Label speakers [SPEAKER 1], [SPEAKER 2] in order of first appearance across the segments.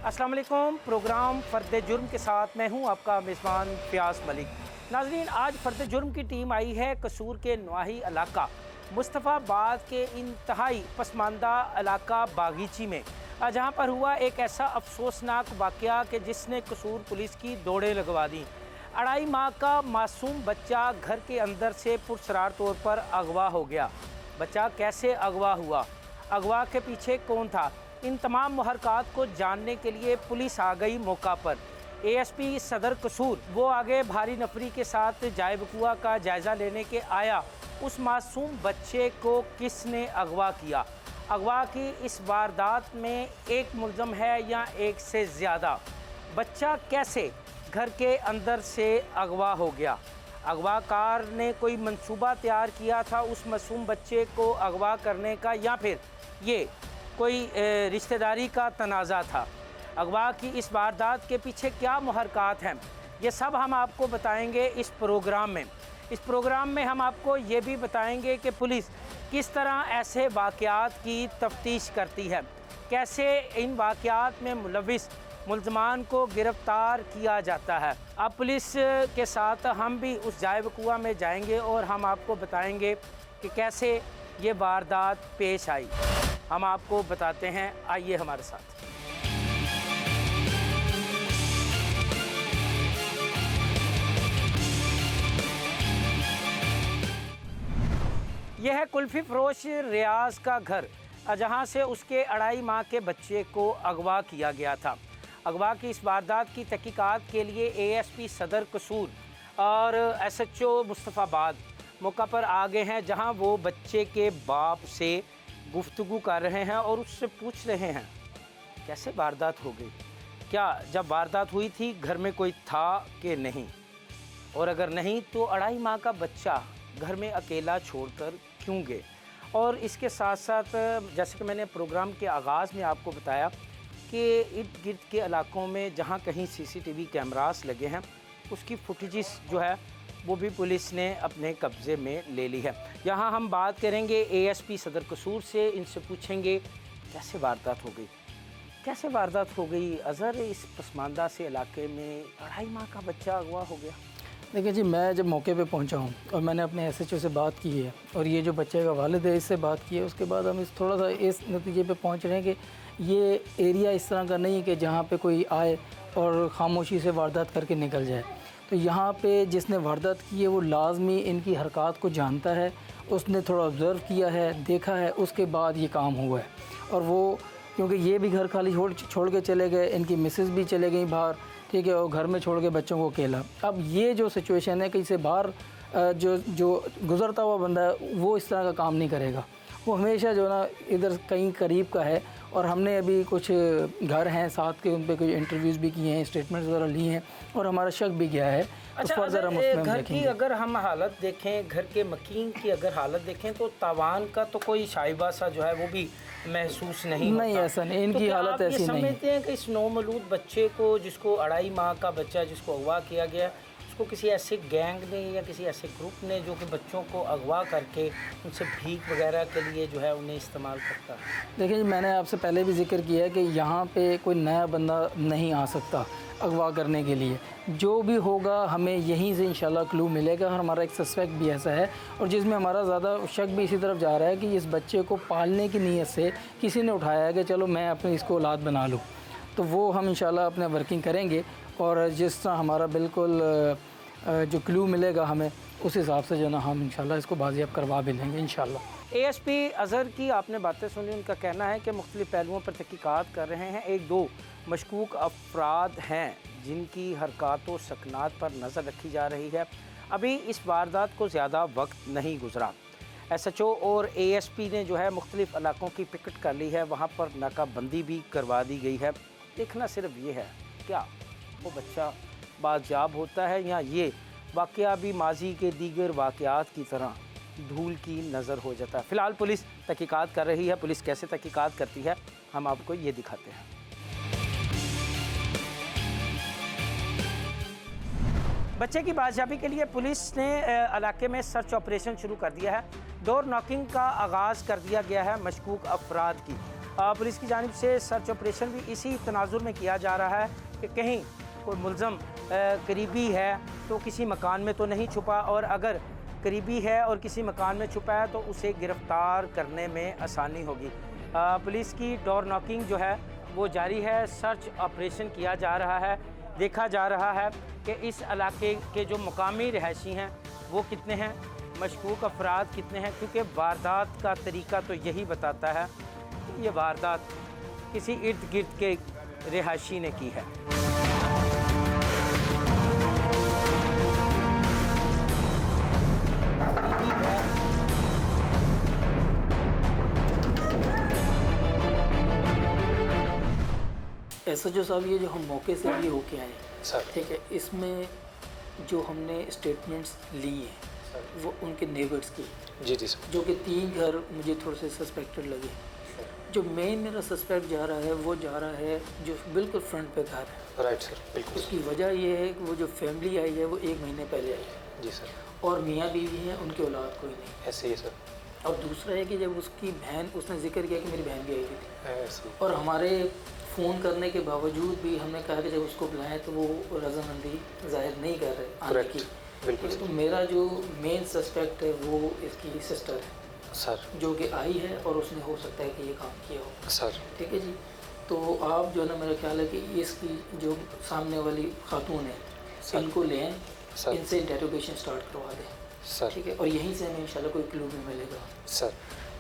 [SPEAKER 1] अस्सलाम वालेकुम। प्रोग्राम फ़र्द जुर्म के साथ मैं हूं आपका मेज़बान फ़याज़ मलिक। नाज़रीन, आज फ़र्द जुर्म की टीम आई है कसूर के नवाही इलाका मुस्तफ़ाबाद के इंतहाई पसमानदा इलाका बागीची में, जहां पर हुआ एक ऐसा अफसोसनाक वाक़या कि जिसने कसूर पुलिस की दौड़ें लगवा दी। 2.5 माह का मासूम बच्चा घर के अंदर से पुरसरार तौर पर अगवा हो गया। बच्चा कैसे अगवा हुआ, अगवा के पीछे कौन था, इन तमाम मुहरकात को जानने के लिए पुलिस आ गई मौका पर। ASP सदर कसूर वो आगे भारी नफरी के साथ जाए वक़ुआ का जायज़ा लेने के आया। उस मासूम बच्चे को किसने अगवा किया, अगवा की इस वारदात में एक मुल्ज़म है या एक से ज़्यादा, बच्चा कैसे घर के अंदर से अगवा हो गया, अगवाकार ने कोई मंसूबा तैयार किया था उस मासूम बच्चे को अगवा करने का, या फिर ये कोई रिश्तेदारी का तनाज़ा था। अगवा की इस वारदात के पीछे क्या मुहरकात हैं, ये सब हम आपको बताएंगे इस प्रोग्राम में। इस प्रोग्राम में हम आपको ये भी बताएंगे कि पुलिस किस तरह ऐसे वाक़यात की तफ्तीश करती है, कैसे इन वाक़यात में मुलविस मुल्ज़मान को गिरफ़्तार किया जाता है। अब पुलिस के साथ हम भी उस जाए वक़ुआ में जाएंगे और हम आपको बताएंगे कि कैसे ये वारदात पेश आई। हम आपको बताते हैं, आइए हमारे साथ। यह है कुल्फ़ी फ़रोश रियाज का घर, जहां से उसके 2.5 माह के बच्चे को अगवा किया गया था। अगवा की इस वारदात की तहकीकात के लिए ASP सदर कसूर और SHO मुस्तफ़ाबाद मौका पर आ गए हैं, जहां वो बच्चे के बाप से गुफ्तगू कर रहे हैं और उससे पूछ रहे हैं कैसे वारदात हो गई, क्या जब वारदात हुई थी घर में कोई था कि नहीं, और अगर नहीं तो 2.5 माह का बच्चा घर में अकेला छोड़कर क्यों गए। और इसके साथ साथ जैसे कि मैंने प्रोग्राम के आगाज़ में आपको बताया कि इर्द गिर्द के इलाकों में जहाँ कहीं CCTV कैमरास लगे हैं उसकी फुटेजेस जो है वो भी पुलिस ने अपने कब्ज़े में ले ली है। यहाँ हम बात करेंगे ASP सदर कसूर से, इनसे पूछेंगे कैसे वारदात हो गई, कैसे वारदात हो गई अज़हर, इस पसमानदा से इलाके में 2.5 माह का बच्चा अगवा हो गया।
[SPEAKER 2] देखिए जी, मैं जब मौके पे पहुंचा हूं और मैंने अपने SHO से बात की है और ये जो बच्चे का वालिद है इससे बात की है, उसके बाद हम इस थोड़ा सा इस नतीजे पे पहुंच रहे हैं कि ये एरिया इस तरह का नहीं है कि जहाँ पे कोई आए और ख़ामोशी से वारदात करके निकल जाए। तो यहाँ पे जिसने वारदात की है वो लाजमी इनकी हरकत को जानता है, उसने थोड़ा ऑब्ज़र्व किया है, देखा है, उसके बाद ये काम हुआ है। और वो क्योंकि ये भी घर खाली छोड़ के चले गए, इनकी मिसेस भी चले गई बाहर, ठीक है, और घर में छोड़ के बच्चों को अकेला। अब ये जो सिचुएशन है कि इसे बाहर जो गुज़रता हुआ बंदा है वो इस तरह का काम नहीं करेगा, वो हमेशा जो ना इधर कहीं करीब का है। और हमने अभी कुछ घर हैं साथ के, उन पे कुछ इंटरव्यूज़ भी किए हैं, स्टेटमेंट्स वगैरह लिए हैं और हमारा शक भी गया है।
[SPEAKER 1] अच्छा, घर की अगर हम हालत देखें, घर के मकीन की अगर हालत देखें तो तावान का तो कोई शाइबा सा जो है वो भी महसूस नहीं होता।
[SPEAKER 2] ऐसा नहीं, इनकी
[SPEAKER 1] तो
[SPEAKER 2] हालत ऐसी नहीं।
[SPEAKER 1] समझते हैं कि इस नौमौलूद बच्चे को, जिसको 2.5 माह का बच्चा जिसको अगवा किया गया, उसको किसी ऐसे गैंग ने या किसी ऐसे ग्रुप ने जो कि बच्चों को अगवा करके उनसे भीख वगैरह के लिए जो है उन्हें इस्तेमाल करता है।
[SPEAKER 2] देखिए, मैंने आपसे पहले भी जिक्र किया है कि यहाँ पे कोई नया बंदा नहीं आ सकता अगवा करने के लिए। जो भी होगा हमें यहीं से इंशाल्लाह क्लू मिलेगा। और हमारा एक सस्पेक्ट भी ऐसा है और जिसमें हमारा ज़्यादा शक भी इसी तरफ जा रहा है कि इस बच्चे को पालने की नीयत से किसी ने उठाया है कि चलो मैं अपनी इसको औलाद बना लूँ। तो वो हम इंशाल्लाह अपने वर्किंग करेंगे और जिस तरह हमारा बिल्कुल जो क्लू मिलेगा हमें, उस हिसाब से जो ना हम इंशाल्लाह इसको बाजियाब करवा भी लेंगे इंशाल्लाह।
[SPEAKER 1] ASP अज़हर की आपने बातें सुनी, उनका कहना है कि मुख्तलिफ़ पहलुओं पर तहकीकात कर रहे हैं। 1-2 मशकूक अफराद हैं जिनकी हरकत व सकनात पर नज़र रखी जा रही है। अभी इस वारदात को ज़्यादा वक्त नहीं गुजरा, SHO और ASP ने जो है मुख्तलिफ़ इलाकों की पिकट कर ली है, वहाँ पर नाकाबंदी भी करवा दी गई है। देखना सिर्फ ये है क्या वो बच्चा बाजियाब होता है या ये वाक़या भी माजी के दीगर वाक़यात की तरह धूल की नज़र हो जाता है। फ़िलहाल पुलिस तहकीकात कर रही है। पुलिस कैसे तहकीकात करती है हम आपको ये दिखाते हैं। बच्चे की बाजियाबी के लिए पुलिस ने इलाके में सर्च ऑपरेशन शुरू कर दिया है। डोर नॉकिंग का आगाज़ कर दिया गया है मशकूक अफराद की। पुलिस की जानिब से सर्च ऑपरेशन भी इसी तनाजुर में किया जा रहा है कि कहीं कोई मुलज़म करीबी है तो किसी मकान में तो नहीं छुपा, और अगर करीबी है और किसी मकान में छुपा है तो उसे गिरफ़्तार करने में आसानी होगी। पुलिस की डोर नॉकिंग जो है वो जारी है, सर्च ऑपरेशन किया जा रहा है। देखा जा रहा है कि इस इलाके के जो मुकामी रहायशी हैं वो कितने हैं, मशकूक अफराद कितने हैं, क्योंकि वारदात का तरीका तो यही बताता है कि ये वारदात किसी इर्द गिर्द के रहायशी ने की है।
[SPEAKER 2] एसएचओ साहब, ये जो हम मौके से अभी होके आए
[SPEAKER 3] सर,
[SPEAKER 2] ठीक है, इसमें जो हमने स्टेटमेंट्स ली हैं वो उनके नेबर्स की,
[SPEAKER 3] जी जी सर,
[SPEAKER 2] जो कि 3 घर मुझे थोड़े से सस्पेक्टेड लगे। जो मेन मेरा सस्पेक्ट जा रहा है वो जा रहा है जो बिल्कुल फ्रंट पे घर है।
[SPEAKER 3] राइट सर, बिल्कुल
[SPEAKER 2] उसकी वजह ये है कि वो जो फैमिली आई है वो 1 महीने पहले आई है
[SPEAKER 3] जी सर,
[SPEAKER 2] और मियाँ बीवी हैं, उनकी औलाद कोई नहीं।
[SPEAKER 3] ऐसे ही सर,
[SPEAKER 2] और दूसरा है कि जब उसकी बहन, उसने जिक्र किया कि मेरी बहन भी आई हुई थी,
[SPEAKER 3] ऐसे ही,
[SPEAKER 2] और हमारे फ़ोन करने के बावजूद भी हमने कहा कि जब उसको बुलाएं तो वो रजामंदी जाहिर नहीं कर रहे आने
[SPEAKER 3] करेक्ट,
[SPEAKER 2] की।
[SPEAKER 3] बिल्कुल
[SPEAKER 2] तो
[SPEAKER 3] सर,
[SPEAKER 2] मेरा जो मेन सस्पेक्ट है वो इसकी सिस्टर है,
[SPEAKER 3] सर,
[SPEAKER 2] जो कि आई है और उसने हो सकता है कि ये काम किया हो।
[SPEAKER 3] सर,
[SPEAKER 2] ठीक है जी। तो आप जो है ना, मेरा ख्याल है कि इसकी जो सामने वाली खातून है
[SPEAKER 3] सर,
[SPEAKER 2] इनको ले आएँ,
[SPEAKER 3] सर,
[SPEAKER 2] इनसे इंटेरोगेशन स्टार्ट करवा दें,
[SPEAKER 3] सर,
[SPEAKER 2] ठीक है, और यहीं से हमें इंशाल्लाह कोई क्लू भी मिलेगा।
[SPEAKER 3] सर,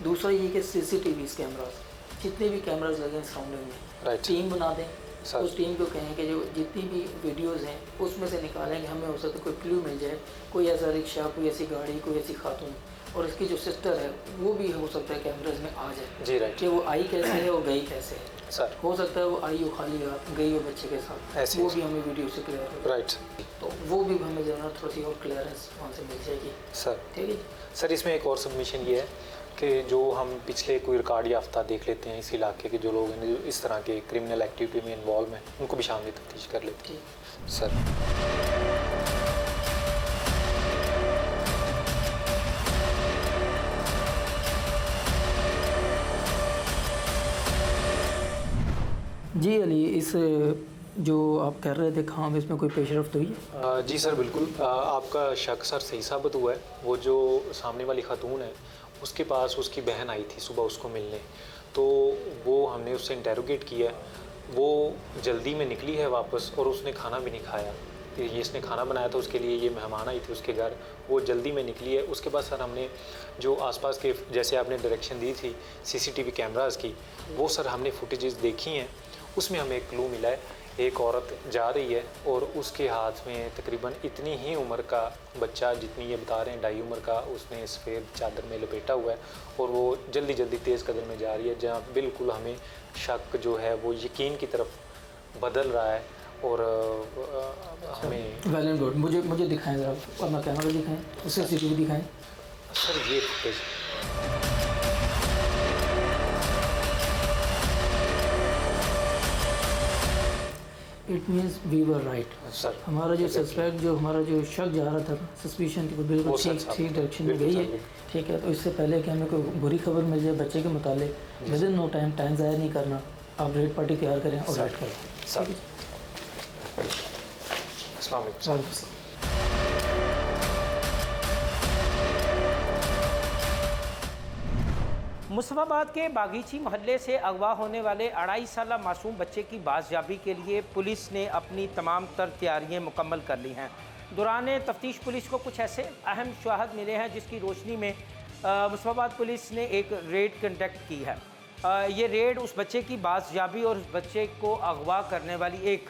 [SPEAKER 2] दूसरा ये कि CCTV कैमरास, जितने भी कैमरास लगे हैं सराउंडिंग में,
[SPEAKER 3] राइट,
[SPEAKER 2] टीम बना दें।
[SPEAKER 3] सर,
[SPEAKER 2] उस टीम को कहें कि जो जितनी भी वीडियोस हैं उसमें से निकालें कि हमें हो सकता है कोई क्लू मिल जाए, कोई ऐसा रिक्शा, कोई ऐसी गाड़ी, कोई ऐसी खातून, और इसकी जो सिस्टर है वो भी हो सकता है कैमराज में आ जाए
[SPEAKER 3] जी राइट,
[SPEAKER 2] कि वो आई कैसे है और गई कैसे है।
[SPEAKER 3] सर,
[SPEAKER 2] हो सकता है वो आई हो खाली गई हो बच्चे के साथ,
[SPEAKER 3] ऐसे
[SPEAKER 2] वो
[SPEAKER 3] ही।
[SPEAKER 2] भी हमें वीडियो से क्लियर हो,
[SPEAKER 3] राइट,
[SPEAKER 2] तो वो भी हमें जो है ना थोड़ी सी और क्लियरेंस वहाँ से मिल जाएगी।
[SPEAKER 3] सर,
[SPEAKER 2] ठीक है।
[SPEAKER 3] सर इसमें एक और सबमिशन ये है कि जो हम पिछले कोई रिकॉर्ड याफ्ता देख लेते हैं इस इलाके के जो लोग हैं जो इस तरह के क्रिमिनल एक्टिविटी में इन्वॉल्व हैं, उनको भी शामिल तफ्तीश कर लेते हैं। सर,
[SPEAKER 2] जी अली, इस जो आप कह रहे थे काम, इसमें कोई पेशरफ्त हुई है?
[SPEAKER 3] जी सर बिल्कुल, आपका शक सर सही साबित हुआ है। वो जो सामने वाली खातून है उसके पास उसकी बहन आई थी सुबह उसको मिलने, तो वो हमने उससे इंटेरोगेट किया। वो जल्दी में निकली है वापस और उसने खाना भी नहीं खाया। ये इसने खाना बनाया था उसके लिए, ये मेहमान आई थी उसके घर, वो जल्दी में निकली है। उसके बाद सर हमने जो आसपास के, जैसे आपने डायरेक्शन दी थी CCTV कैमरास की, वो सर हमने फुटेजेस देखी हैं। उसमें हमें एक क्लू मिला है, एक औरत जा रही है और उसके हाथ में तकरीबन इतनी ही उम्र का बच्चा, जितनी ये बता रहे हैं 2.5 उम्र का, उसने सफ़ेद चादर में लपेटा हुआ है और वो जल्दी जल्दी तेज़ कदम में जा रही है, जहाँ बिल्कुल हमें शक जो है वो यकीन की तरफ बदल रहा है। और हमें
[SPEAKER 2] वेल एंड गुड, मुझे दिखाएं ज़रा, अपना कैमरा दिखाएं, उससे CCTV दिखाएं।
[SPEAKER 3] सर ये footage,
[SPEAKER 2] it means we were right.
[SPEAKER 3] Sir
[SPEAKER 2] हमारा जो सस्पेक्ट, जो हमारा जो शक जा रहा था, सस्पिशन की, वो बिल्कुल
[SPEAKER 3] वो सर
[SPEAKER 2] ठीक डायरेक्शन में गई है। ठीक है, तो इससे पहले कि हमें कोई बुरी खबर मिल जाए बच्चे के मुतालिक, विद इन नो टाइम ज़ाया नहीं करना, आप रेड पार्टी तैयार करें और रेड करें।
[SPEAKER 3] सर, अस्सलाम वालेकुम।
[SPEAKER 2] वालेकुम।
[SPEAKER 1] मुस्तफाबाद के बागीची मोहल्ले से अगवा होने वाले 2.5 साला मासूम बच्चे की बाजियाबी के लिए पुलिस ने अपनी तमाम तर तैयारियाँ मुकम्मल कर ली हैं। दौरान तफ्तीश पुलिस को कुछ ऐसे अहम शवाहद मिले हैं जिसकी रोशनी में मुस्तफाबाद पुलिस ने एक रेड कंडक्ट की है। ये रेड उस बच्चे की बाजियाबी और उस बच्चे को अगवा करने वाली एक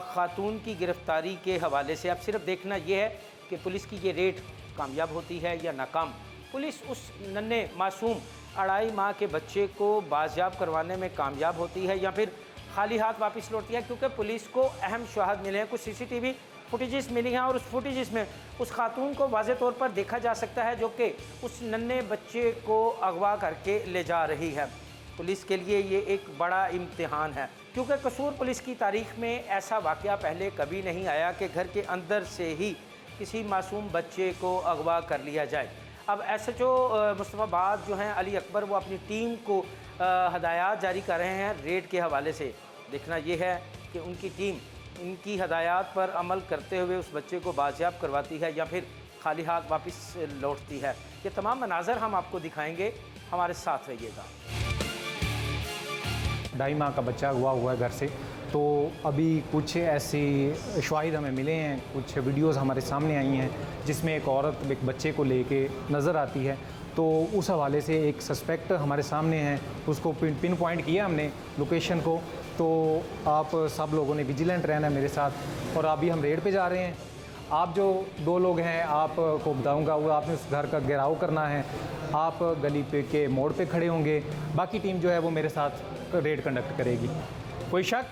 [SPEAKER 1] खातून की गिरफ्तारी के हवाले से। अब सिर्फ देखना यह है कि पुलिस की ये रेड कामयाब होती है या नाकाम। पुलिस उस नन्हे मासूम 2.5 माह के बच्चे को बाजियाब करवाने में कामयाब होती है या फिर खाली हाथ वापस लौटती है, क्योंकि पुलिस को अहम शवाहद मिले हैं, कुछ CCTV फुटेजेस मिली हैं और उस फुटेजेस में उस खातून को वाज़े तौर पर देखा जा सकता है जो कि उस नन्हे बच्चे को अगवा करके ले जा रही है। पुलिस के लिए ये एक बड़ा इम्तिहान है, क्योंकि कसूर पुलिस की तारीख़ में ऐसा वाक़या पहले कभी नहीं आया कि घर के अंदर से ही किसी मासूम बच्चे को अगवा कर लिया जाए। अब SHO मुस्तफाबाद जो हैं अली अकबर, वो अपनी टीम को हदायत जारी कर रहे हैं रेड के हवाले से। देखना ये है कि उनकी टीम इनकी हदायत पर अमल करते हुए उस बच्चे को बाजियाब करवाती है या फिर खाली हाथ वापस लौटती है। ये तमाम मनाजर हम आपको दिखाएंगे, हमारे साथ रहिएगा।
[SPEAKER 3] 2.5 माह का बच्चा हुआ है घर से। तो अभी कुछ ऐसे शवाहिद हमें मिले हैं, कुछ वीडियोस हमारे सामने आई हैं जिसमें एक औरत एक बच्चे को लेके नज़र आती है। तो उस हवाले से एक सस्पेक्ट हमारे सामने है, उसको पिन पॉइंट किया हमने लोकेशन को। तो आप सब लोगों ने विजिलेंट रहना है मेरे साथ, और अभी हम रेड पे जा रहे हैं। आप जो 2 लोग हैं आपको बताऊंगा, वो आपने उस घर का घेराव करना है। आप गली पे के मोड़ पे खड़े होंगे, बाकी टीम जो है वो मेरे साथ रेड कंडक्ट करेगी। कोई शक?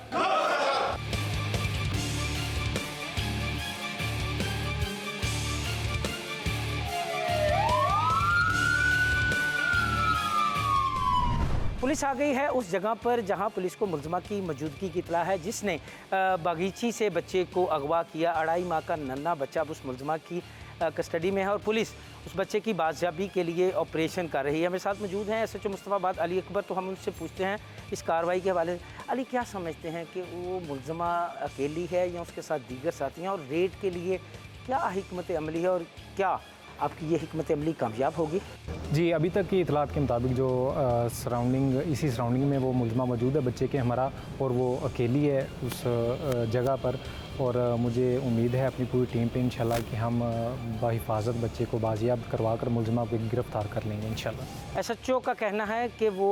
[SPEAKER 1] पुलिस आ गई है उस जगह पर जहां पुलिस को मुलज़मा की मौजूदगी की इत्तला है, जिसने बागीची से बच्चे को अगवा किया। 2.5 माह का नन्हा बच्चा अब उस मुलज़मा की कस्टडी में है और पुलिस उस बच्चे की बाजियाबी के लिए ऑपरेशन कर रही है। मेरे साथ मौजूद हैं SHO मुस्तफ़ाबाद अली अकबर। तो हम उनसे पूछते हैं इस कार्रवाई के हवाले से। अली, क्या समझते हैं कि वो मुलज़मा अकेली है या उसके साथ दीगर साथी हैं, और रेड के लिए क्या हिकमत अमली है और क्या आपकी ये हिकमत अमली कामयाब होगी?
[SPEAKER 3] जी, अभी तक की इतलात के मुताबिक जो इसी सराउंडिंग में वो मुलज़मा मौजूद है बच्चे के हमारा, और वो अकेली है उस जगह पर। और मुझे उम्मीद है अपनी पूरी टीम पे इंशाल्लाह कि हम बाहिफाजत बच्चे को बाजियाब करवा कर मुलज़मा को गिरफ़्तार कर लेंगे इंशाल्लाह।
[SPEAKER 1] SHO का कहना है कि वो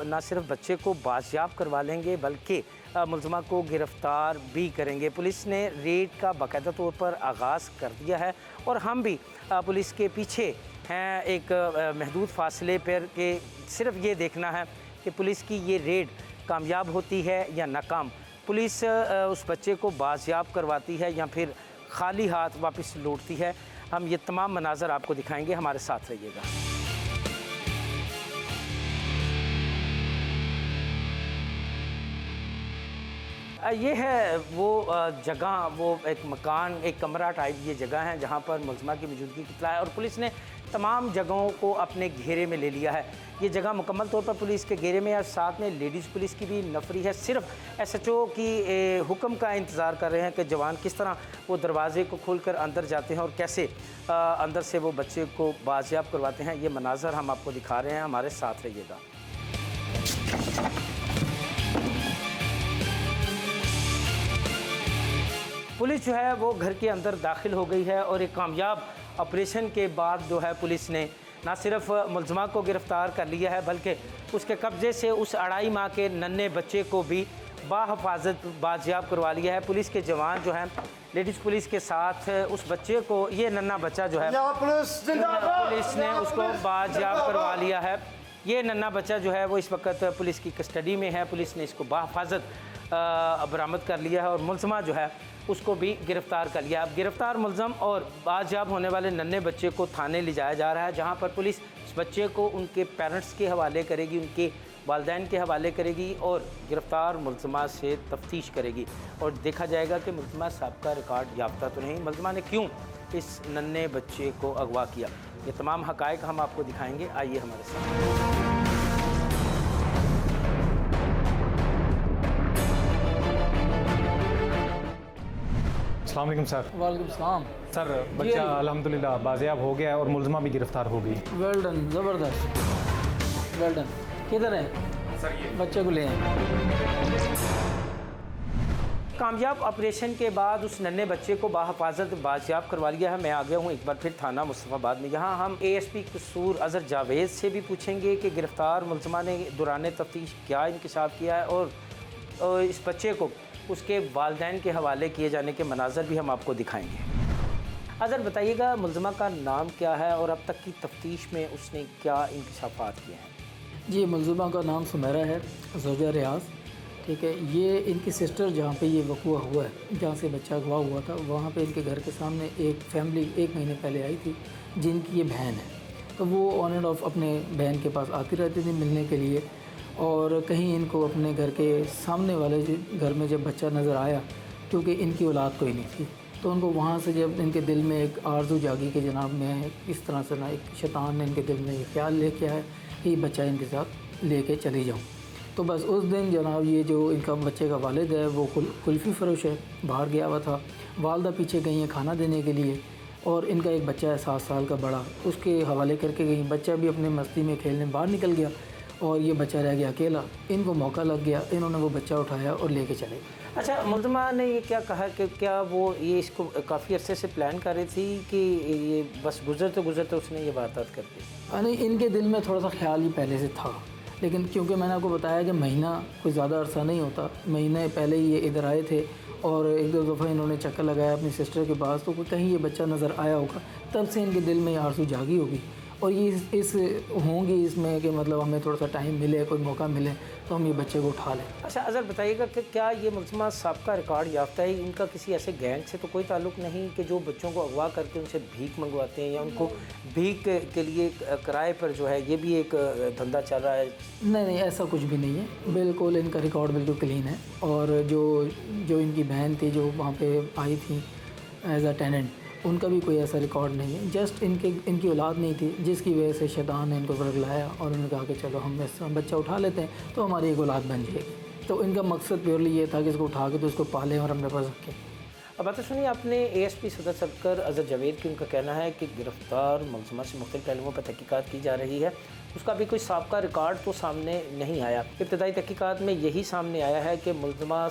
[SPEAKER 1] न सिर्फ बच्चे को बाजियाब करवा लेंगे बल्कि मुलज़मा को गिरफ़्तार भी करेंगे। पुलिस ने रेड का बाकायदा तौर पर आगाज़ कर दिया है और हम भी पुलिस के पीछे हैं एक महदूद फासले पर, कि सिर्फ ये देखना है कि पुलिस की ये रेड कामयाब होती है या नाकाम। पुलिस उस बच्चे को बाजियाब करवाती है या फिर खाली हाथ वापस लौटती है। हम ये तमाम मनाजर आपको दिखाएंगे, हमारे साथ रहिएगा। ये है वो जगह, वो एक मकान, एक कमरा टाइप ये जगह है जहाँ पर मुलज़मा की मौजूदगी की इत्तला है और पुलिस ने तमाम जगहों को अपने घेरे में ले लिया है। ये जगह मुकम्मल तौर पर पुलिस के घेरे में है। साथ में लेडीज़ पुलिस की भी नफरी है। सिर्फ SHO की हुक्म का इंतज़ार कर रहे हैं कि जवान किस तरह वो दरवाज़े को खोलकर अंदर जाते हैं और कैसे अंदर से वो बच्चे को बाजियाब करवाते हैं। ये मनाजर हम आपको दिखा रहे हैं, हमारे साथ रहिएगा। पुलिस जो है वो घर के अंदर दाखिल हो गई है और एक कामयाब ऑपरेशन के बाद जो है पुलिस ने ना सिर्फ मुलज़मा को गिरफ़्तार कर लिया है बल्कि उसके कब्ज़े से उस 2.5 माह के नन्हे बच्चे को भी बाहिफाजत बाजियाब करवा लिया है। पुलिस के जवान जो हैं लेडीज़ पुलिस के साथ उस बच्चे को, ये नन्हा बच्चा जो है पुलिस ने उसको बाजियाब करवा लिया है। ये नन्हा बच्चा जो है वो इस वक्त पुलिस की कस्टडी में है। पुलिस ने इसको बाहिफाजत बरामद कर लिया है और मुलज़मा जो है उसको भी गिरफ़्तार कर लिया। अब गिरफ़्तार मुलज़म और बाजियाब होने वाले नन्हे बच्चे को थाने ले जाया जा रहा है, जहां पर पुलिस इस बच्चे को उनके पेरेंट्स के हवाले करेगी, उनके वालिदैन के हवाले करेगी और गिरफ़्तार मुलज़मा से तफ्तीश करेगी और देखा जाएगा कि मुलज़मा साबिक़ा रिकॉर्ड याफ्ता तो नहीं, मुलज़मा ने क्यों इस नन्हे बच्चे को अगवा किया। ये तमाम हक़ाइक़ हम आपको दिखाएँगे, आइए हमारे साथ।
[SPEAKER 3] अस्सलाम वालेकुम सर।
[SPEAKER 2] वालेकुम सलाम।
[SPEAKER 3] सर, बच्चा अल्हम्दुलिल्लाह बाजियाब हो गया और मुलज़मा भी गिरफ़्तार हो गई।
[SPEAKER 2] वेल डन, ज़बरदस्त, वेल डन। किधर है
[SPEAKER 3] सर? ये
[SPEAKER 2] बच्चे को ले आए।
[SPEAKER 1] कामयाब ऑपरेशन के बाद उस नन्हे बच्चे को बाहिफाजत बाजियाब करवा लिया है। मैं आ गया हूँ एक बार फिर थाना मुस्तफ़ाबाद में। यहाँ हम ASP कसूर अज़हर जावेद से भी पूछेंगे कि गिरफ़्तार मुलज़मा ने दौरान तफ्तीश क्या इंकशाफ किया है और इस बच्चे को उसके वालिदैन के हवाले किए जाने के मनाज़र भी हम आपको दिखाएंगे। अज़हर, बताइएगा मुलज़मा का नाम क्या है और अब तक की तफ्तीश में उसने क्या इंकशाफात किए हैं?
[SPEAKER 2] जी, मुलज़मा का नाम सुमेरा है, ज़ौजा रियाज़, ठीक है। ये इनकी सिस्टर जहाँ पे ये वक़ूआ हुआ है, जहाँ से बच्चा अगवा हुआ था, वहाँ पे इनके घर के सामने एक फैमिली 1 महीने पहले आई थी जिनकी ये बहन है। तो वो ऑन एंड ऑफ अपने बहन के पास आती रहती थी मिलने के लिए, और कहीं इनको अपने घर के सामने वाले घर में जब बच्चा नज़र आया, क्योंकि इनकी औलाद कोई नहीं थी, तो उनको वहाँ से जब इनके दिल में एक आरज़ू जागी कि जनाब मैं इस तरह से ना, एक शैतान ने इनके दिल में ये ख्याल लेके आया कि ये बच्चा इनके साथ लेके चली जाऊँ। तो बस उस दिन जनाब ये जो इनका बच्चे का वालिद है वो कुल्फ़ी फ़रोश है, बाहर गया हुआ था। वालदा पीछे गई हैं खाना देने के लिए और इनका एक बच्चा है 7 साल का बड़ा, उसके हवाले करके गई। बच्चा भी अपने मस्ती में खेलने बाहर निकल गया और ये बच्चा रह गया अकेला। इनको मौका लग गया, इन्होंने वो बच्चा उठाया और लेके चले।
[SPEAKER 1] अच्छा, मुल्ज़िमा ने ये क्या कहा कि क्या वो ये इसको काफ़ी अरसे से प्लान कर रही थी कि ये बस गुज़रते गुज़रते उसने ये वारदात कर दी?
[SPEAKER 2] नहीं, इनके दिल में थोड़ा सा ख्याल ही पहले से था, लेकिन क्योंकि मैंने आपको बताया कि महीना कोई ज़्यादा अरसा नहीं होता, महीने पहले ही ये इधर आए थे और एक दो दफ़ा इन्होंने चक्कर लगाया अपनी सिस्टर के पास, तो कहीं ये बच्चा नज़र आया होगा, तब से इनके दिल में ये आरज़ू जागी होगी और ये इस होंगी इसमें कि मतलब हमें थोड़ा सा टाइम मिले, कोई मौका मिले तो हम ये बच्चे को उठा लें।
[SPEAKER 1] अच्छा, अज़र बताइएगा कि क्या ये मुल्ज़िमा साबका रिकॉर्ड याफ्ता है? इनका किसी ऐसे गैंग से तो कोई ताल्लुक़ नहीं कि जो बच्चों को अगवा करके उनसे भीख मंगवाते हैं या उनको भीख के लिए किराए पर जो है, ये भी एक धंधा चल रहा है?
[SPEAKER 2] नहीं, ऐसा कुछ भी नहीं है, बिल्कुल इनका रिकॉर्ड बिल्कुल क्लीन है। और जो इनकी बहन थी जो वहाँ पे आई थी एज अ टेनेंट, उनका भी कोई ऐसा रिकॉर्ड नहीं है। जस्ट इनकी औलाद नहीं थी जिसकी वजह से शैतान ने इनको वर्गलाया और उन्होंने कहा कि चलो हम इसका बच्चा उठा लेते हैं तो हमारी एक औलाद बन जाएगी। तो इनका मकसद प्योरली ये था कि इसको उठा के तो इसको पालें और अपने पास रखें।
[SPEAKER 1] अब बात सुनिए, आपने ASP सदर सरकार अज़र जावेद की उनका कहना है कि गिरफ़्तार मुल्ज़िमा से मुख्तलिफ़ पहलुओं पर तहकीकात की जा रही है, उसका भी कोई साबका रिकॉर्ड तो सामने नहीं आया। इब्तदाई तहकीकात में यही सामने आया है कि मुल्ज़िमा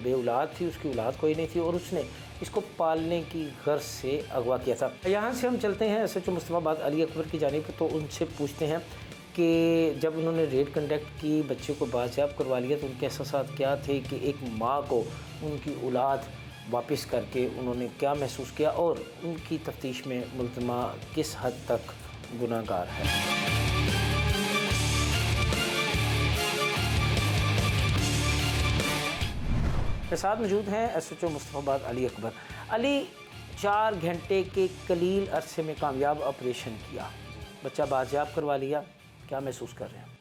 [SPEAKER 1] बे औलाद थी, उसकी औलाद कोई नहीं थी और उसने इसको पालने की गर्ज से अगवा किया था। यहाँ से हम चलते हैं SHO मुस्तफ़ाबाद अली अकबर की जानिब, तो उनसे पूछते हैं कि जब उन्होंने रेड कंडक्ट की, बच्चे को बाजियाब करवा लिया, तो उनके एहसास क्या थे कि एक माँ को उनकी औलाद वापस करके उन्होंने क्या महसूस किया और उनकी तफ्तीश में मुल्ज़िमा किस हद तक गुनाहगार है? मेरे साथ मौजूद हैं SHO मुस्तफ़ाबाद अली अकबर। अली, 4 घंटे के कलील अरसे में कामयाब ऑपरेशन किया, बच्चा बाजियाब करवा लिया, क्या महसूस कर रहे हैं?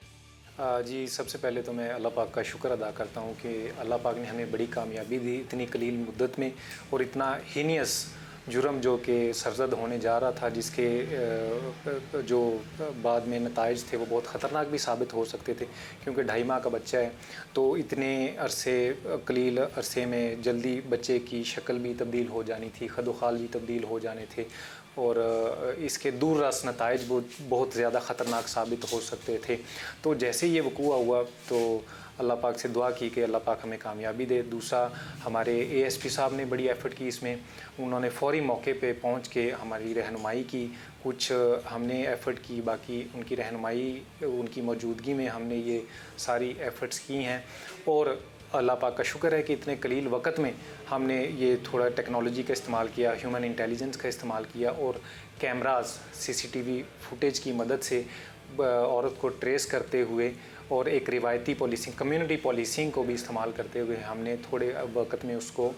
[SPEAKER 3] जी, सबसे पहले तो मैं अल्लाह पाक का शुक्र अदा करता हूँ कि अल्लाह पाक ने हमें बड़ी कामयाबी दी इतनी कलील मुद्दत में, और इतना हीनियस जुर्म जो कि सरजद होने जा रहा था, जिसके जो बाद में नताइज थे वो बहुत ख़तरनाक भी साबित हो सकते थे, क्योंकि 2.5 माह का बच्चा है, तो इतने अरसे कलील अरसे में जल्दी बच्चे की शक्ल भी तब्दील हो जानी थी, खदोखाल भी तब्दील हो जाने थे, और इसके दूर रस नताइज बहुत ज़्यादा ख़तरनाक साबित हो सकते थे। तो जैसे ये वक़ूआ हुआ तो अल्लाह पाक से दुआ की कि अल्लाह पाक हमें कामयाबी दे। दूसरा, हमारे ASP साहब ने बड़ी एफ़र्ट की इसमें, उन्होंने फ़ौरी मौके पे पहुंच के हमारी रहनुमाई की, कुछ हमने एफ़र्ट की, बाकी उनकी रहनुमाई, उनकी मौजूदगी में हमने ये सारी एफ़र्ट्स की हैं। और अल्लाह पाक का शुक्र है कि इतने कलील वक़्त में हमने ये थोड़ा टेक्नोलॉजी का इस्तेमाल किया, ह्यूमन इंटेलिजेंस का इस्तेमाल किया, और कैमरास CCTV फुटेज की मदद से औरत को ट्रेस करते हुए और एक रिवायती पॉलिसिंग, कम्युनिटी पॉलिसिंग को भी इस्तेमाल करते हुए हमने थोड़े वक़्त में उसको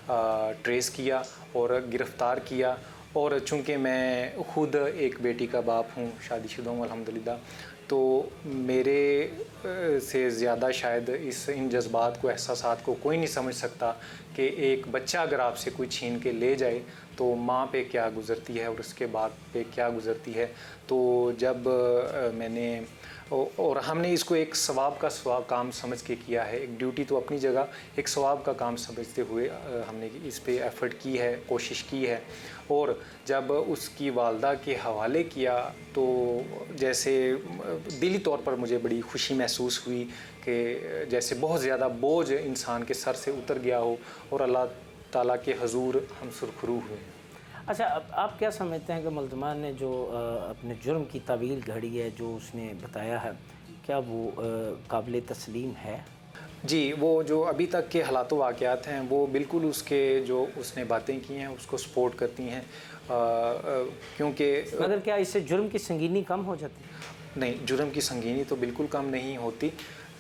[SPEAKER 3] ट्रेस किया और गिरफ़्तार किया। और चूँकि मैं ख़ुद एक बेटी का बाप हूँ, शादीशुदा हूँ अल्हम्दुलिल्लाह, तो मेरे से ज़्यादा शायद इन जज्बात को, एहसासात को कोई नहीं समझ सकता कि एक बच्चा अगर आपसे कोई छीन के ले जाए तो माँ पे क्या गुज़रती है और उसके बाप पे क्या गुज़रती है। तो जब मैंने और हमने इसको एक सवाब का काम समझ के किया है, एक ड्यूटी तो अपनी जगह, एक सवाब का काम समझते हुए हमने इस पे एफ़र्ट की है, कोशिश की है। और जब उसकी वालदा के हवाले किया तो जैसे दिली तौर पर मुझे बड़ी खुशी महसूस हुई कि जैसे बहुत ज़्यादा बोझ इंसान के सर से उतर गया हो और अल्लाह ताला के हजूर हम सुरखरू हुए।
[SPEAKER 1] अच्छा, अब आप क्या समझते हैं कि मुल्ज़िमा ने जो अपने जुर्म की तावील घड़ी है, जो उसने बताया है, क्या वो काबिल तस्लीम है?
[SPEAKER 3] जी, वो जो अभी तक के हालात वाक़यात हैं वो बिल्कुल उसके जो उसने बातें की हैं उसको सपोर्ट करती हैं, क्योंकि
[SPEAKER 1] मगर क्या इससे जुर्म की संगीनी कम हो जाती है?
[SPEAKER 3] नहीं, जुर्म की संगीनी तो बिल्कुल कम नहीं होती,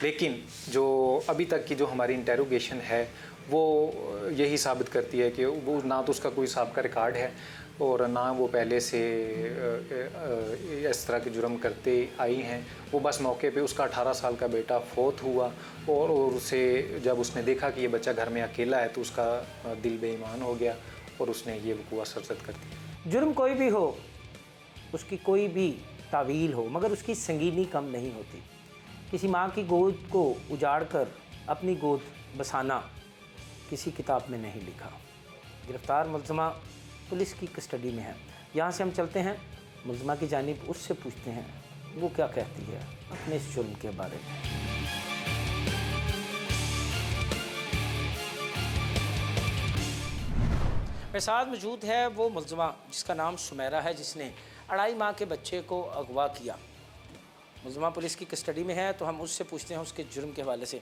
[SPEAKER 3] लेकिन जो अभी तक की जो हमारी इंटेरोगेशन है वो यही साबित करती है कि वो ना तो उसका कोई साबिक़ा रिकॉर्ड है और ना वो पहले से इस तरह के जुर्म करते आई हैं। वो बस मौके पे उसका 18 साल का बेटा फौत हुआ और उसे जब उसने देखा कि ये बच्चा घर में अकेला है तो उसका दिल बेईमान हो गया और उसने ये वक़ूआ सरज़द कर दिया।
[SPEAKER 1] जुर्म कोई भी हो, उसकी कोई भी तावील हो, मगर उसकी संगीनी कम नहीं होती। किसी माँ की गोद को उजाड़ कर अपनी गोद बसाना किसी किताब में नहीं लिखा। गिरफ्तार मुलज़मा पुलिस की कस्टडी में है। यहाँ से हम चलते हैं मुलज़मा की जानिब, उससे पूछते हैं वो क्या कहती है अपने इस जुर्म के बारे में। मेरे साथ मौजूद है वो मुलज़मा जिसका नाम सुमेरा है, जिसने 2.5 माह के बच्चे को अगवा किया। मुलज़मा पुलिस की कस्टडी में है, तो हम उससे पूछते हैं उसके जुर्म के हवाले से,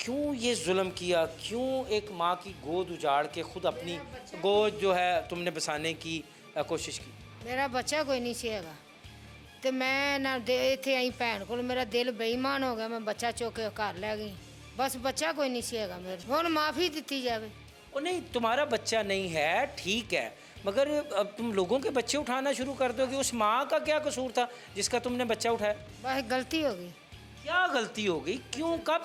[SPEAKER 1] क्यों ये जुल्म किया, क्यों एक माँ की गोद उजाड़ के खुद अपनी गोद जो है तुमने बसाने की कोशिश की?
[SPEAKER 4] मेरा बच्चा कोई नहीं सीगा तो मैं ना इतने आई भैन को, मेरा दिल बेईमान हो गया, मैं बच्चा चुक के घर लै गई। बस बच्चा कोई नहीं सीगा मेरे, हुण माफ़ी दी जाए।
[SPEAKER 1] ओ नहीं, तुम्हारा बच्चा नहीं है, ठीक है, मगर अब तुम लोगों के बच्चे उठाना शुरू कर दोगे। उस माँ का क्या कसूर था जिसका तुमने बच्चा उठाया?
[SPEAKER 4] बस गलती हो गई।
[SPEAKER 1] क्या गलती हो गई? क्यों? कब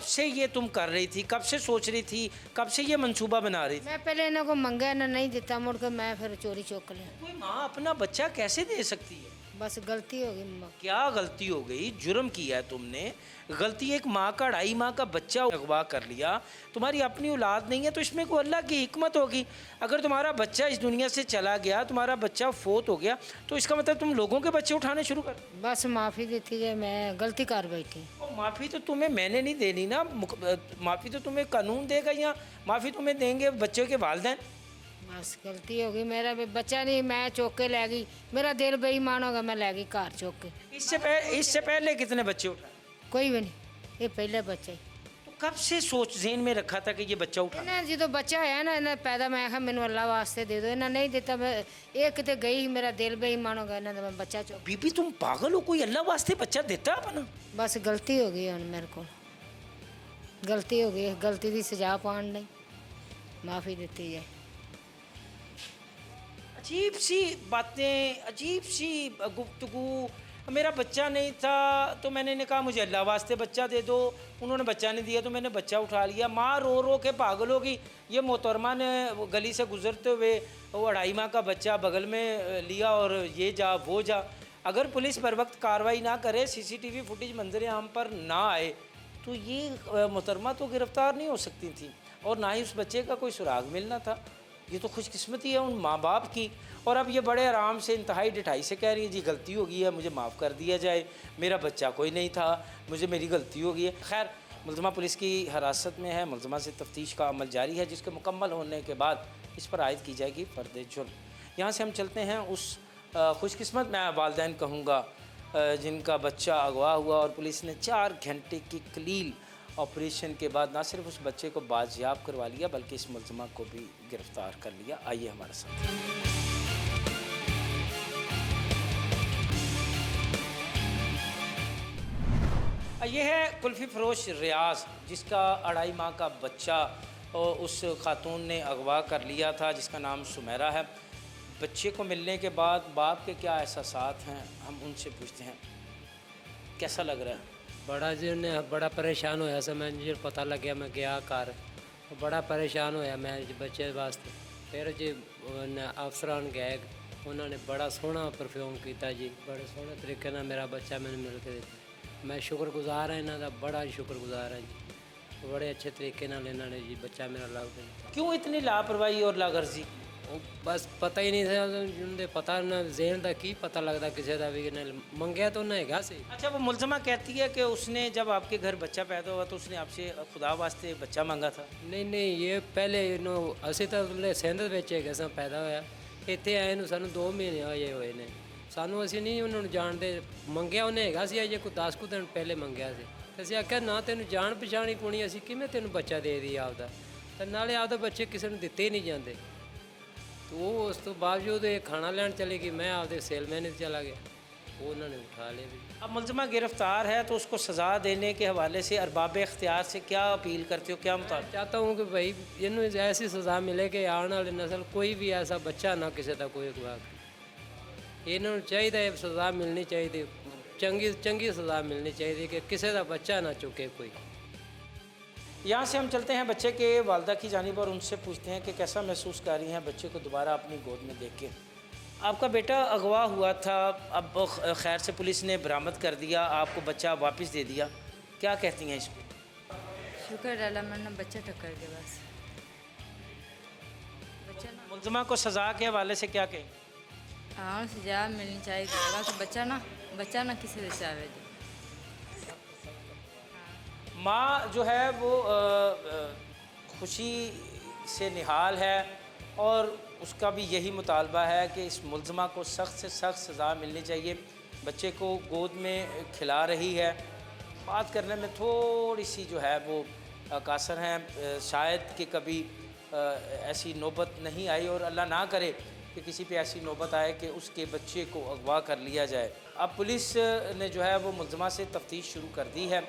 [SPEAKER 1] से ये तुम कर रही थी? कब से सोच रही थी? कब से ये मंसूबा बना रही थी?
[SPEAKER 4] मैं पहले इन्हों को मंगा, इन्हें नहीं दिता, मुड़ के मैं फिर चोरी चुक लिया।
[SPEAKER 1] कोई माँ अपना बच्चा कैसे दे सकती है?
[SPEAKER 4] बस गलती हो गई मम्मा।
[SPEAKER 1] क्या गलती हो गई? जुर्म किया है तुमने, गलती एक माँ का 2.5 माह का बच्चा अगवा कर लिया, तुम्हारी अपनी औलाद नहीं है, तो इसमें कोई अल्लाह की हिकमत होगी। अगर तुम्हारा बच्चा इस दुनिया से चला गया, तुम्हारा बच्चा फोत हो गया, तो इसका मतलब तुम लोगों के बच्चे उठाने शुरू कर।
[SPEAKER 4] बस माफ़ी दी जाए, मैं गलती कर बैठी।
[SPEAKER 1] और माफ़ी तो तुम्हें मैंने नहीं देनी ना, माफ़ी तो तुम्हें कानून देगा, या माफ़ी तुम्हें देंगे बच्चों के वालिदैन।
[SPEAKER 4] बस गलती हो गई, मेरा भी बच्चा नहीं, मैं चुक के लै गई, मेरा दिल बेईमान होगा, मैं लै गई घर चुक के।
[SPEAKER 1] इससे पहले कितने बच्चे उठाए?
[SPEAKER 4] कोई भी नहीं, ये पहले बच्चा ही।
[SPEAKER 1] तो कब से सोच जहन में रखा था कि ये बच्चा उठा?
[SPEAKER 4] इन्हें जो बच्चा है ना, इन्हें पैदा मैं आखा मैनू अल्लाह वास्ते दे दो, इन्हें नहीं दिता, मैं ये कितने गई, मेरा दिल बेईमान हो गया, इन्हें मैं बच्चा चुक।
[SPEAKER 1] बीबी तुम पागल हो? कोई अल्लाह वास्ते बच्चा देता है अपना?
[SPEAKER 4] बस गलती हो गई, हुण मेरे को गलती हो गई, गलती की सजा पाने नहीं, माफ़ी दी जाए।
[SPEAKER 1] अजीब सी बातें, अजीब सी गुफ्तगू। मेरा बच्चा नहीं था तो मैंने इन्हें कहा मुझे अल्लाह वास्ते बच्चा दे दो, उन्होंने बच्चा नहीं दिया तो मैंने बच्चा उठा लिया। माँ रो रो के पागल होगी। ये मोहतरमा ने गली से गुजरते हुए वो 2.5 माह का बच्चा बगल में लिया और ये जा वो जा। अगर पुलिस बर वक्त कार्रवाई ना करे, CCTV फुटेज मंजर आम पर ना आए, तो ये मोहतरमा तो गिरफ़्तार नहीं हो सकती थी, और ना ही उस बच्चे का कोई सुराग मिलना था। ये तो खुशकिस्मती है उन माँ बाप की। और अब ये बड़े आराम से, इंतहाई ढिठाई से कह रही है जी गलती हो गई है, मुझे माफ़ कर दिया जाए, मेरा बच्चा कोई नहीं था, मुझे मेरी गलती हो गई है। खैर, मुलज़मा पुलिस की हिरासत में है, मुलज़मा से तफ्तीश का अमल जारी है, जिसके मुकम्मल होने के बाद इस पर आयद की जाएगी फ़र्द जुर्म। यहाँ से हम चलते हैं उस खुशकिस्मत मैं वालिदैन कहूँगा जिनका बच्चा अगवा हुआ और पुलिस ने 4 घंटे की कलील ऑपरेशन के बाद ना सिर्फ उस बच्चे को बाजियाब करवा लिया, बल्कि इस मुलज़मा को भी गिरफ़्तार कर लिया। आइए हमारे साथ। ये है कुल्फ़ी फ़रोश रियाज, जिसका 2.5 माह का बच्चा उस खातून ने अगवा कर लिया था, जिसका नाम सुमेरा है। बच्चे को मिलने के बाद बाप के क्या एहसासात हैं, हम उनसे पूछते हैं। कैसा लग रहा है?
[SPEAKER 5] बड़ा जी ने बड़ा परेशान होया सा, मैं जो पता लग्या मैं गया घर, बड़ा परेशान होया मैं बच्चे वास्ते। फिर जी अफसरान गए, उन्होंने बड़ा सोहना परफ्यूम किया जी, बड़े सोहने तरीके नाल मेरा बच्चा मैंने मिल के दिता। मैं शुक्रगुजार हाँ, इन्हों का बड़ा शुक्रगुजार हाँ जी, बड़े अच्छे तरीके नाल इन्होंने जी बच्चा मेरा ला के दिता।
[SPEAKER 1] क्यों इतनी लापरवाही और लागर्जी?
[SPEAKER 5] बस पता ही नहीं था उन्हें, पता ना जहन का की पता लगता किसी का भी मंगया तो उन्हें हैगा सी।
[SPEAKER 1] अच्छा, वो मुलज़मा कहती है कि उसने जब आपके घर बच्चा पैदा हुआ तो उसने आपसे खुदा वास्ते बच्चा मांगा था।
[SPEAKER 5] नहीं, ये पहले असी तो सिंध है सा पैदा होया, इतने आए सानू 2 महीने होए ने, सानू असी नहीं उन्होंने जानते। मंगया उन्हें हैगा सी, अजे कोई 10 कुछ दिन पहले मंगया से, असी आख्या ना तेन जान पछाण ही पोनी, असी किवें तेन बच्चा दे दी आपदा, तो नाले आपदा बच्चे किसी ने दिते ही नहीं जाते। तो वो उस तो बावजूद ये खाना लैन चले गई, मैं आपके सेलमैन चला गया, वो उन्होंने उठा लिया भी।
[SPEAKER 1] अब मुलज़मा गिरफ़्तार है तो उसको सज़ा देने के हवाले से अरबाब इख्तियार से क्या अपील करते हो, क्या मुताबिक?
[SPEAKER 5] चाहता हूँ कि भाई इन्हों ऐसी सज़ा मिले कि आने वाली नस्ल कोई भी ऐसा बच्चा ना किसी का कोई अगवा करे। इन्होंने चाहिए सज़ा मिलनी चाहिए, चंगी सज़ा मिलनी चाहिए कि किसी का बच्चा ना चुके कोई।
[SPEAKER 1] यहाँ से हम चलते हैं बच्चे के वालदा की जानिब और उनसे पूछते हैं कि कैसा महसूस कर रही हैं बच्चे को दोबारा अपनी गोद में देख के। आपका बेटा अगवा हुआ था, अब खैर से पुलिस ने बरामद कर दिया, आपको बच्चा वापस दे दिया, क्या कहती हैं इस पर?
[SPEAKER 6] शुक्र अल्लाह मैंने बच्चा टक्कर के बस बच्चा ना
[SPEAKER 1] मुलजमा को सज़ा के हवाले से क्या कहें?
[SPEAKER 6] हाँ सजा मिलनी चाहिए कि बच्चा ना किसी से चाहे जी।
[SPEAKER 1] माँ जो है वो खुशी से निहाल है और उसका भी यही मुतालबा है कि इस मुलजमा को सख्त से सख्त सज़ा मिलनी चाहिए। बच्चे को गोद में खिला रही है, बात करने में थोड़ी सी जो है वो कासर हैं, शायद कि कभी ऐसी नौबत नहीं आई और अल्लाह ना करे कि किसी पे ऐसी नौबत आए कि उसके बच्चे को अगवा कर लिया जाए। अब पुलिस ने जो है वो मुलजमा से तफ्तीश शुरू कर दी है,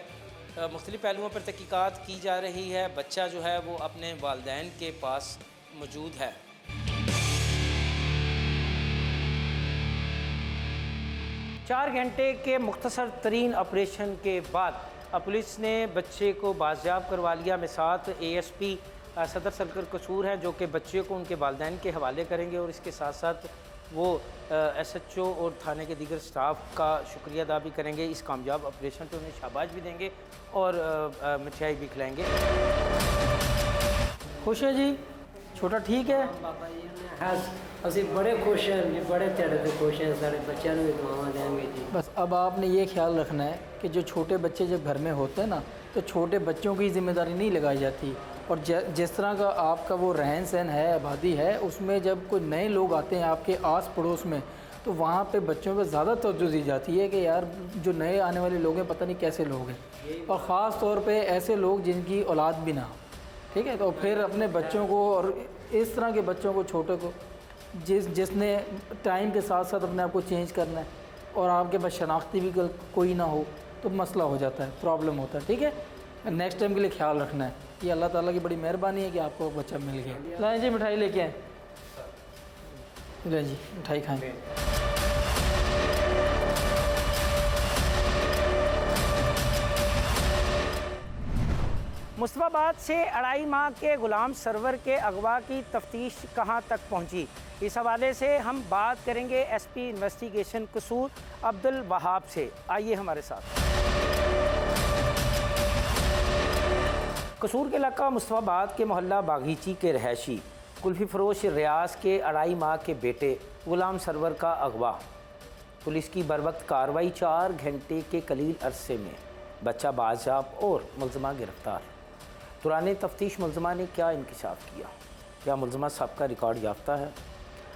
[SPEAKER 1] मुख्तलिफ़ पहलुओं पर तहकीकात की जा रही है। बच्चा जो है वो अपने वालिदैन के पास मौजूद है। चार घंटे के मुख्तसर तरीन ऑपरेशन के बाद अब पुलिस ने बच्चे को बाजियाब करवा लिया। में साथ ASP सदर सर्कल कसूर हैं जो कि बच्चे को उनके वालिदैन के हवाले करेंगे और इसके साथ साथ वो SHO और थाने के दीगर स्टाफ का शुक्रिया अदा भी करेंगे। इस कामयाब ऑपरेशन पर उन्हें शाबाश भी देंगे और मिठाई भी खिलाएँगे।
[SPEAKER 2] खुश है जी, छोटा ठीक है?
[SPEAKER 7] ਅਸੀਂ बड़े खुश हैं जी, बड़े तेरे से खुश हैं, सारे बच्चों को भी दुआवां देंगे जी।
[SPEAKER 2] बस अब आपने ये ख्याल रखना है कि जो छोटे बच्चे जब घर में होते हैं ना तो छोटे बच्चों की जिम्मेदारी नहीं लगाई जाती और जिस तरह का आपका वो रहन सहन है, आबादी है, उसमें जब कोई नए लोग आते हैं आपके आस पड़ोस में तो वहाँ पे बच्चों पे ज़्यादा तवज्जो दी जाती है कि यार जो नए आने वाले लोग हैं पता नहीं कैसे लोग हैं, और ख़ास तौर पे ऐसे लोग जिनकी औलाद भी ना हो, ठीक है। तो फिर अपने बच्चों को और इस तरह के बच्चों को छोटे को जिसने टाइम के साथ साथ अपने आप को चेंज करना है और आपके पास शनाख्ती भी कोई ना हो तो मसला हो जाता है, प्रॉब्लम होता है, ठीक है। नेक्स्ट टाइम के लिए ख्याल रखना है। ये अल्लाह ताला की बड़ी मेहरबानी है कि आपको बच्चा मिल गया। लाएं जी मिठाई लेके आए, लें जी मिठाई खाएँ।
[SPEAKER 1] मुस्तफाबाद से 2.5 माह के गुलाम सरवर के अगवा की तफ्तीश कहां तक पहुंची, इस हवाले से हम बात करेंगे SP इन्वेस्टिगेशन कसूर अब्दुल वहाब से। आइए हमारे साथ। कसूर के इलाका मुस्तफाबाद के मोहल्ला बागीची के रहायशी कुल्फ़ी फरोश रियाज के 2.5 माह के बेटे गुलाम सरवर का अगवा। पुलिस की बरवक्त कार्रवाई 4 घंटे के कलील अरसे में बच्चा बाजियाब और मुलजमा गिरफ्तार। दौरान तफ्तीश मुलजमा ने क्या इंकशाफ किया, क्या मुलजमा सबका रिकॉर्ड याफ्ता है,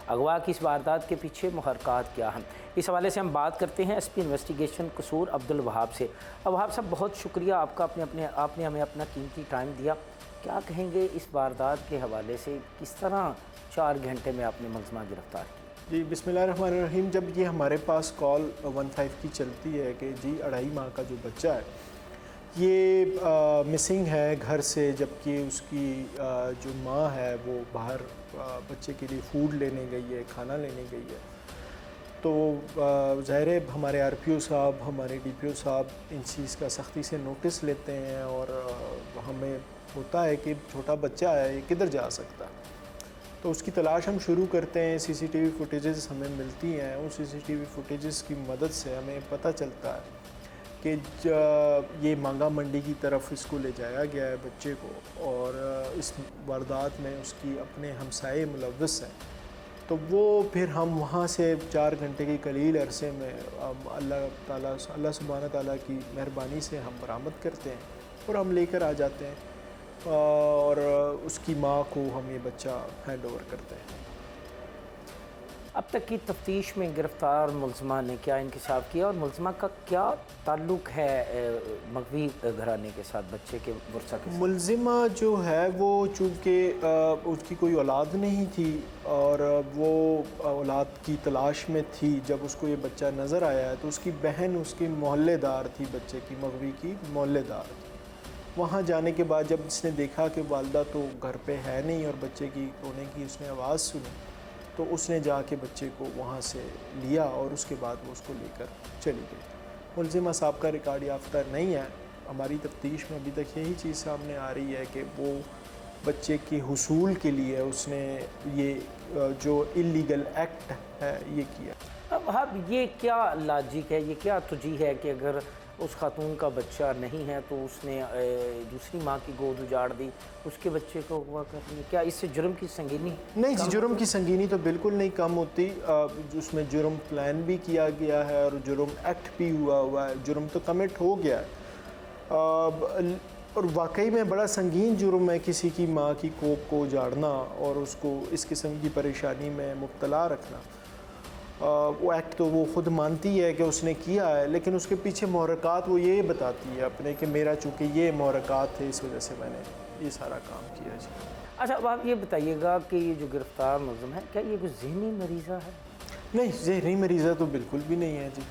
[SPEAKER 1] अगवा की इस वारदात के पीछे मुहरकात क्या हैं, इस हवाले से हम बात करते हैं SP इन्वेस्टिगेशन कसूर अब्दुल वहाब से। अब वहाब साहब बहुत शुक्रिया आपका, आपने हमें अपना कीमती टाइम दिया। क्या कहेंगे इस वारदात के हवाले से, किस तरह 4 घंटे में आपने मुलजमा गिरफ्तार किया?
[SPEAKER 8] जी बिस्मिल्लाहिर्रहमानिर्रहीम। जब ये हमारे पास कॉल 15 की चलती है कि जी 2.5 माह का जो बच्चा है ये मिसिंग है घर से, जबकि उसकी जो माँ है वो बाहर बच्चे के लिए फ़ूड लेने गई है, खाना लेने गई है, तो ज़ाहिर है हमारे RPO साहब, हमारे DPO साहब इन चीज़ का सख्ती से नोटिस लेते हैं और हमें होता है कि छोटा बच्चा है, ये किधर जा सकता है, तो उसकी तलाश हम शुरू करते हैं। CCTV फुटेजेस हमें मिलती हैं, उन CCTV फुटेजेस की मदद से हमें पता चलता है कि ये मांगा मंडी की तरफ इसको ले जाया गया है बच्चे को, और इस वारदात में उसकी अपने हमसाये मुलव्वस हैं। तो वो फिर हम वहाँ से 4 घंटे के कलील अरसे में अल्लाह सुब्हानहू तआला की मेहरबानी से हम बरामद करते हैं और हम लेकर आ जाते हैं और उसकी माँ को हम ये बच्चा हैंड ओवर करते हैं।
[SPEAKER 1] अब तक की तफ्तीश में गिरफ्तार मुलजमा ने क्या इंकशाफ किया और मुलजमा का क्या ताल्लुक़ है मगवी घराने के साथ, बच्चे के वर्सा के साथ?
[SPEAKER 8] मुलजिमा जो है वो चूँकि उसकी कोई औलाद नहीं थी और वो औलाद की तलाश में थी, जब उसको ये बच्चा नज़र आया है तो उसकी बहन उसकी मोहल्लेदार थी, बच्चे की मगवी की मोहल्लेदार थी। वहाँ जाने के बाद जब उसने देखा कि वालदा तो घर पे है नहीं और बच्चे की रोने की उसने आवाज़ सुनी, तो उसने जाके बच्चे को वहाँ से लिया और उसके बाद वो उसको लेकर चली गई। मुलजिमा साहब का रिकॉर्ड याफ्ता नहीं है। हमारी तफ्तीश में अभी तक यही चीज़ सामने आ रही है कि वो बच्चे के हुसूल के लिए उसने ये जो इलीगल एक्ट है ये किया।
[SPEAKER 1] अब हाँ, ये क्या लॉजिक है, ये क्या तुझी है कि अगर उस खातून का बच्चा नहीं है तो उसने दूसरी माँ की गोद उजाड़ दी, उसके बच्चे को अगवा कर लिया, क्या इससे जुर्म की संगीनी?
[SPEAKER 8] नहीं जी, जुर्म की संगीनी तो बिल्कुल नहीं कम होती। उसमें जुर्म प्लान भी किया गया है और जुर्म एक्ट भी हुआ है, जुर्म तो कमिट हो गया है। और वाकई में बड़ा संगीन जुर्म है किसी की माँ की कोख को उजाड़ना और उसको इस किस्म की परेशानी में मुब्तला रखना। वो एक्ट तो वो ख़ुद मानती है कि उसने किया है, लेकिन उसके पीछे महरक़ात वो ये बताती है अपने कि मेरा चूँकि ये महरक़ात थे इस वजह से मैंने ये सारा काम किया जी।
[SPEAKER 1] अच्छा, अब आप ये बताइएगा कि ये जो गिरफ़्तार मुलज़िम है, क्या ये कोई ज़हनी मरीज़ा है?
[SPEAKER 8] नहीं, ज़हनी मरीज़ा तो बिल्कुल भी नहीं है जी।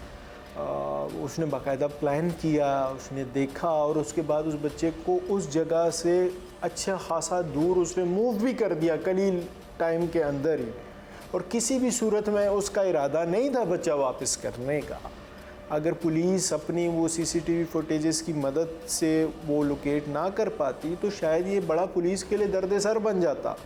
[SPEAKER 8] उसने बाकायदा प्लान किया, उसने देखा और उसके बाद उस बच्चे को उस जगह से अच्छा खासा दूर उसने मूव भी कर दिया कलील टाइम के अंदर ही, और किसी भी सूरत में उसका इरादा नहीं था बच्चा वापस करने का। अगर पुलिस अपनी वो सीसीटीवी फुटेजेस की मदद से वो लोकेट ना कर पाती तो शायद ये बड़ा पुलिस के लिए दर्द सर बन जाता।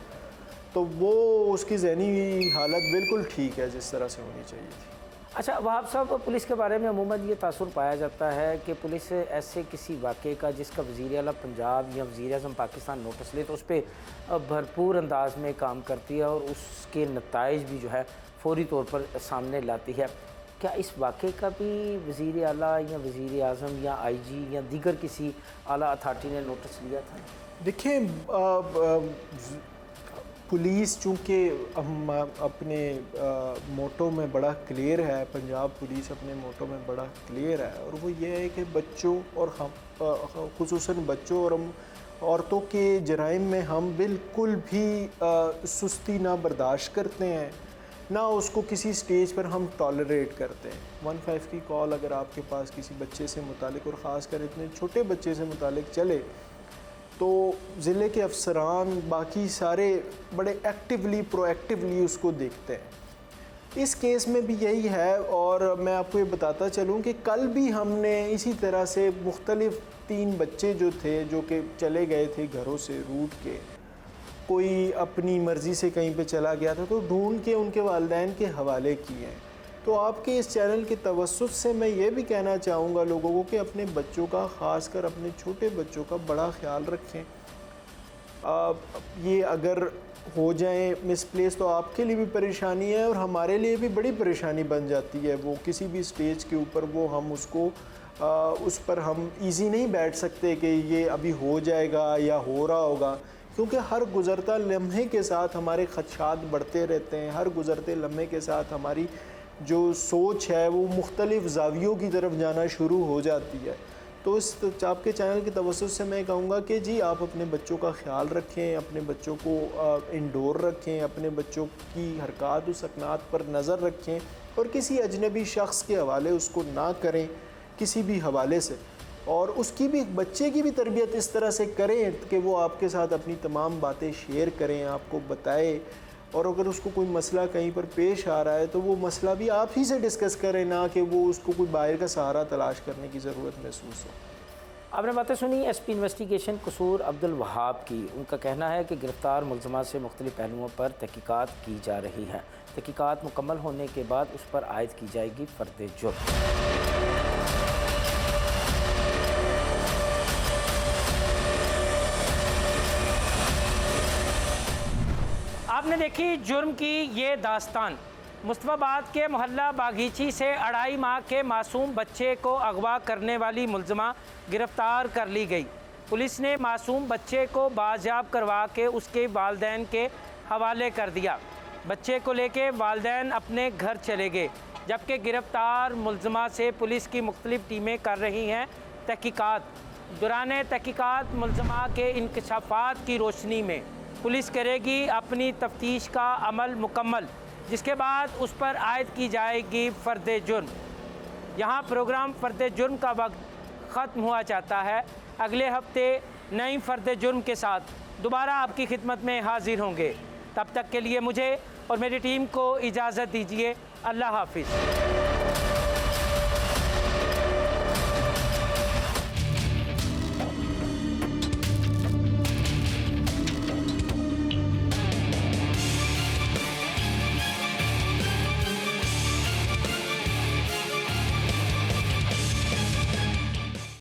[SPEAKER 8] तो वो उसकी ज़हनी हालत बिल्कुल ठीक है जिस तरह से होनी चाहिए थी।
[SPEAKER 1] अच्छा वहाब साहब, पुलिस के बारे में अमूमन ये तासुर पाया जाता है कि पुलिस ऐसे किसी वाक़े का जिसका वज़ीर आला पंजाब या वज़ीर आज़म पाकिस्तान नोटिस ले तो उस पर भरपूर अंदाज में काम करती है और उसके नताइज भी जो है फौरी तौर पर सामने लाती है। क्या इस वाक़े का भी वज़ीर आला या वज़ीर आज़म या IG या दीगर किसी आला अथॉरिटी ने नोटिस लिया था?
[SPEAKER 8] देखिए, पुलिस चूँकि हम अपने मोटो में बड़ा क्लियर है, पंजाब पुलिस अपने मोटो में बड़ा क्लियर है, और वो ये है कि बच्चों और हम खुसूसन बच्चों और हम औरतों के जराइम में हम बिल्कुल भी सुस्ती ना बर्दाश्त करते हैं, ना उसको किसी स्टेज पर हम टॉलरेट करते हैं। 15 की कॉल अगर आपके पास किसी बच्चे से मुतालिक और ख़ास कर इतने छोटे बच्चे से मुतालिक चले तो ज़िले के अफसरान बाकी सारे बड़े एक्टिवली प्रोएक्टिवली उसको देखते हैं। इस केस में भी यही है, और मैं आपको ये बताता चलूँ कि कल भी हमने इसी तरह से मुख्तलिफ 3 बच्चे जो थे जो कि चले गए थे घरों से रूठ के, कोई अपनी मर्ज़ी से कहीं पे चला गया था तो ढूंढ के उनके वालिदैन के हवाले किए हैं। तो आपके इस चैनल के तवस्सुत से मैं ये भी कहना चाहूँगा लोगों को कि अपने बच्चों का, ख़ास कर अपने छोटे बच्चों का बड़ा ख्याल रखें। ये अगर हो जाए मिसप्लेस तो आपके लिए भी परेशानी है और हमारे लिए भी बड़ी परेशानी बन जाती है। वो किसी भी स्टेज के ऊपर वो हम उसको उस पर हम इजी नहीं बैठ सकते कि ये अभी हो जाएगा या हो रहा होगा, क्योंकि हर गुज़रता लम्हे के साथ हमारे खदशात बढ़ते रहते हैं। हर गुज़रते लम्हे के साथ हमारी जो सोच है वो मुख्तलिफ़ ज़ावियों की तरफ जाना शुरू हो जाती है। तो इस आपके चैनल के तवज्जुह से मैं कहूँगा कि जी आप अपने बच्चों का ख्याल रखें, अपने बच्चों को इंडोर रखें, अपने बच्चों की हरकत सकनात पर नज़र रखें और किसी अजनबी शख्स के हवाले उसको ना करें किसी भी हवाले से, और उसकी भी, बच्चे की भी तरबियत इस तरह से करें कि वो आपके साथ अपनी तमाम बातें शेयर करें, आपको बताए, और अगर उसको कोई मसला कहीं पर पेश आ रहा है तो वो मसला भी आप ही से डिस्कस करें, ना कि वो उसको कोई बाहर का सहारा तलाश करने की ज़रूरत महसूस हो।
[SPEAKER 1] आपने बातें सुनी SP इन्वेस्टिगेशन कसूर अब्दुल वहाब की। उनका कहना है कि गिरफ़्तार मुलज़िमात से मुख्तलिफ़ पहलुओं पर तहकीकात की जा रही है। तहकीकात मुकम्मल होने के बाद उस पर आयद की जाएगी फ़र्द जुर्म। आपने देखी जुर्म की ये दास्तान। मुस्तफ़ाबाद के मोहल्ला बागीची से 2.5 माह के मासूम बच्चे को अगवा करने वाली मुलज़िमा गिरफ़्तार कर ली गई। पुलिस ने मासूम बच्चे को बाजियाब करवा के उसके वालिदैन के हवाले कर दिया। बच्चे को लेके वालिदैन अपने घर चले गए, जबकि गिरफ़्तार मुलज़िमा से पुलिस की मुख्तलिफ़ टीमें कर रही हैं तहकीकात। दौरान तहकीकात मुलज़िमा के इंकशाफात की रोशनी में पुलिस करेगी अपनी तफ्तीश का अमल मुकम्मल, जिसके बाद उस पर आयद की जाएगी फ़र्द जुर्म। यहाँ प्रोग्राम फ़र्द जुर्म का वक्त ख़त्म हुआ चाहता है। अगले हफ्ते नई फ़र्द जुर्म के साथ दोबारा आपकी खिदमत में हाज़िर होंगे। तब तक के लिए मुझे और मेरी टीम को इजाज़त दीजिए। अल्लाह हाफ़िज़।